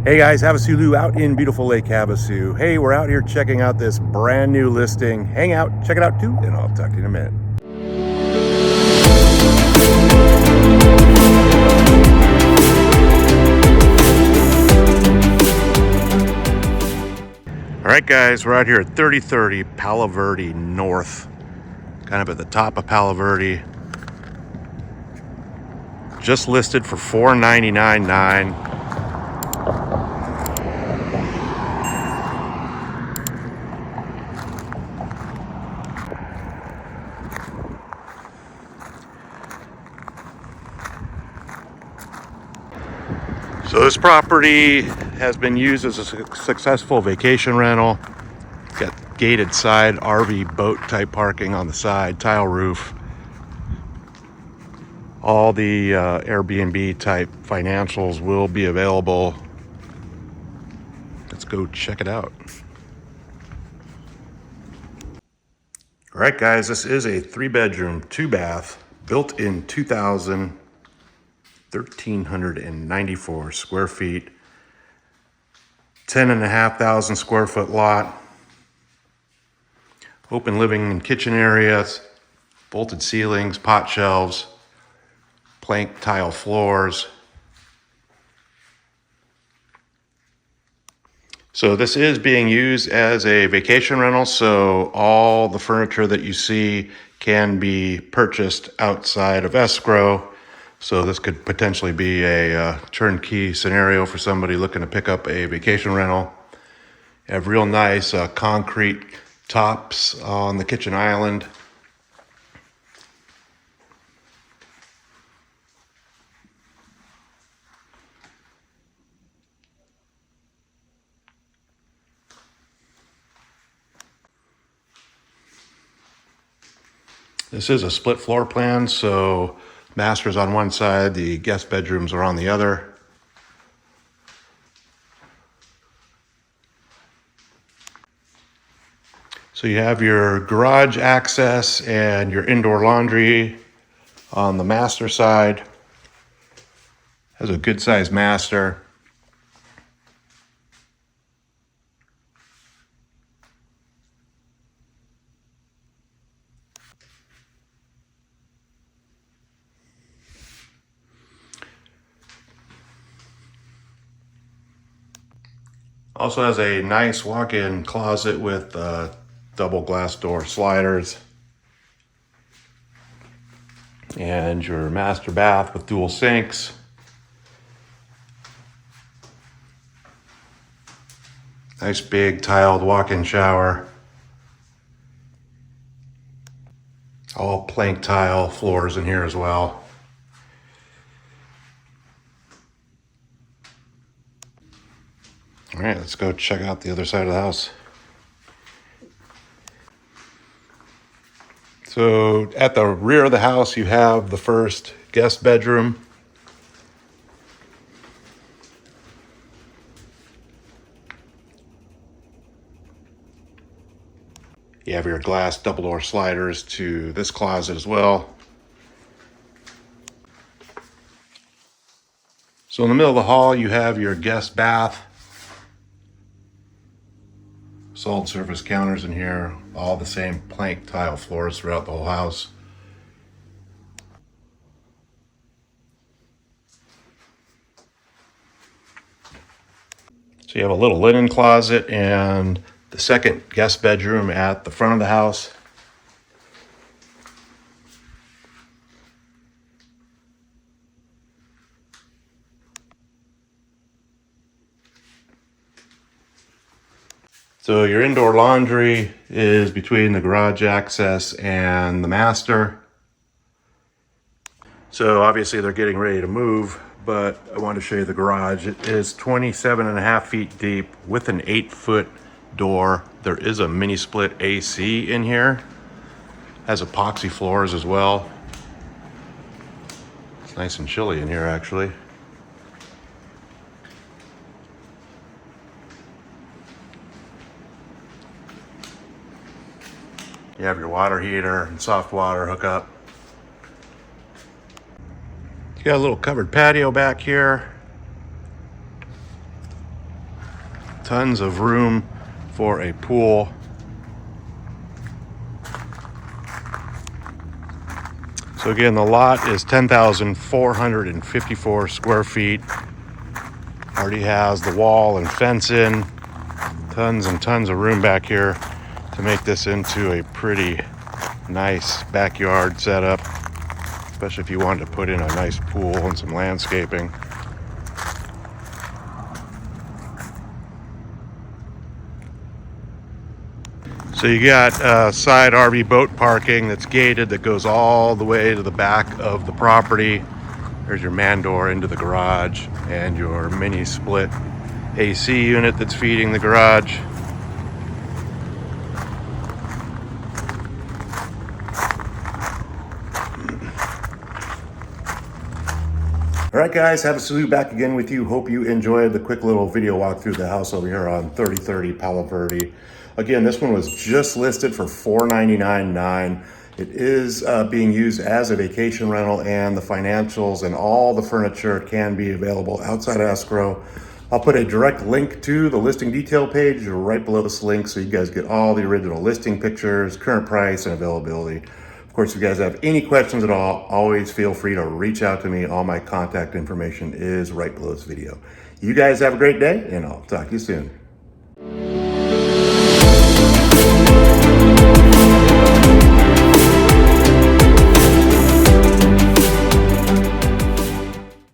Hey guys, HavasuLew out in beautiful Lake Havasu. Hey, we're out here checking out this brand new listing. Hang out, check it out too, and I'll talk to you in a minute. All right guys, we're out here at 3030 Palo Verde North, kind of at the top of Palo Verde. Just listed for $499,900. So this property has been used as a successful vacation rental. Got gated side RV boat type parking on the side, tile roof. All the Airbnb type financials will be available. Let's go check it out. All right guys, this is a 3-bedroom, 2-bath, built in 2000. 1,394 square feet, 10,500 square foot lot, open living and kitchen areas, vaulted ceilings, pot shelves, plank tile floors. So this is being used as a vacation rental, so all the furniture that you see can be purchased outside of escrow. So this could potentially be a turnkey scenario for somebody looking to pick up a vacation rental. You have real nice concrete tops on the kitchen island. This is a split floor plan, so master's on one side, the guest bedrooms are on the other. So you have your garage access and your indoor laundry on the master side. Has a good sized master. Also has a nice walk-in closet with double glass door sliders. And your master bath with dual sinks. Nice big tiled walk-in shower. All plank tile floors in here as well. All right, let's go check out the other side of the house. So at the rear of the house, you have the first guest bedroom. You have your glass double door sliders to this closet as well. So in the middle of the hall, you have your guest bath. Solid surface counters in here, all the same plank tile floors throughout the whole house. So you have a little linen closet and the second guest bedroom at the front of the house. So your indoor laundry is between the garage access and the master. So obviously they're getting ready to move, but I wanted to show you the garage. It is 27.5 feet deep with an 8-foot door. There is a mini split AC in here. Has epoxy floors as well. It's nice and chilly in here actually. You have your water heater and soft water hookup. You got a little covered patio back here. Tons of room for a pool. So again, the lot is 10,454 square feet. Already has the wall and fence in. Tons and tons of room back here to make this into a pretty nice backyard setup, especially if you wanted to put in a nice pool and some landscaping. So you got side RV boat parking that's gated that goes all the way to the back of the property. There's your man door into the garage and your mini split AC unit that's feeding the garage. All right, guys, HavasuLew back again with you. Hope you enjoyed the quick little video walk through the house over here on 3030 Palo Verde. Again, this one was just listed for $499,900. It is being used as a vacation rental, and the financials and all the furniture can be available outside of escrow. I'll put a direct link to the listing detail page right below this link so you guys get all the original listing pictures, current price, and availability. Of course, if you guys have any questions at all, always feel free to reach out to me. All my contact information is right below this video. You guys have a great day, and I'll talk to you soon.